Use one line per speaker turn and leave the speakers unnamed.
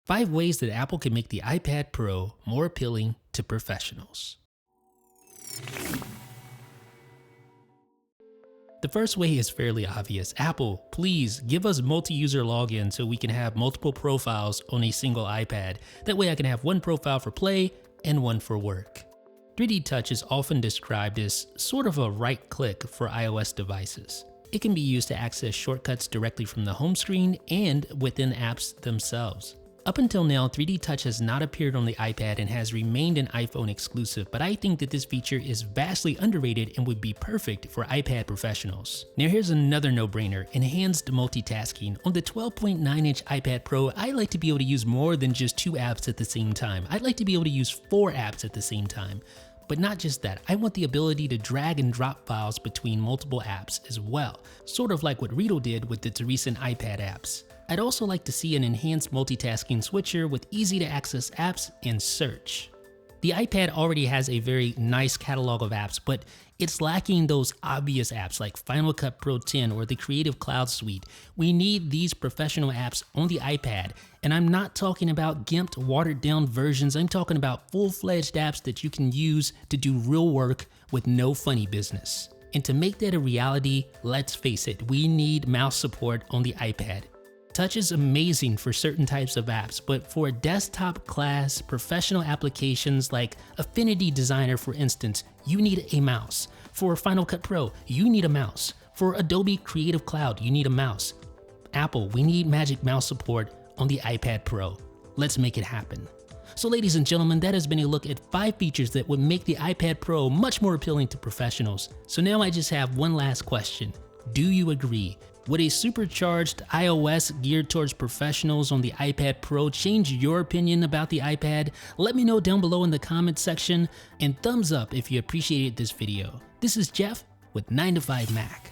5 ways that Apple can make the iPad Pro more appealing to professionals. The first way is fairly obvious. Apple, please give us multi-user login so we can have multiple profiles on a single iPad. That way I can have one profile for play and one for work. 3D Touch is often described as sort of a right click for iOS devices. It can be used to access shortcuts directly from the home screen and within apps themselves. Up until now, 3D Touch has not appeared on the iPad and has remained an iPhone exclusive, but I think that this feature is vastly underrated and would be perfect for iPad professionals. Now here's another no-brainer, enhanced multitasking. On the 12.9-inch iPad Pro, I like to be able to use more than just 2 apps at the same time. I'd like to be able to use 4 apps at the same time. But not just that, I want the ability to drag and drop files between multiple apps as well, sort of like what Readle did with its recent iPad apps. I'd also like to see an enhanced multitasking switcher with easy to access apps and search. The iPad already has a very nice catalog of apps, but it's lacking those obvious apps like Final Cut Pro 10 or the Creative Cloud Suite. We need these professional apps on the iPad, and I'm not talking about gimped, watered down versions. I'm talking about full-fledged apps that you can use to do real work with no funny business. And to make that a reality, let's face it, we need mouse support on the iPad. Touch is amazing for certain types of apps, but for desktop class professional applications like Affinity Designer, for instance, you need a mouse. For Final Cut Pro, you need a mouse. For Adobe Creative Cloud, you need a mouse. Apple, we need Magic Mouse support on the iPad Pro. Let's make it happen. So ladies and gentlemen, that has been a look at 5 features that would make the iPad Pro much more appealing to professionals. So now I just have one last question. Do you agree? Would a supercharged iOS geared towards professionals on the iPad Pro change your opinion about the iPad? Let me know down below in the comments section, and thumbs up if you appreciated this video. This is Jeff with 9to5Mac.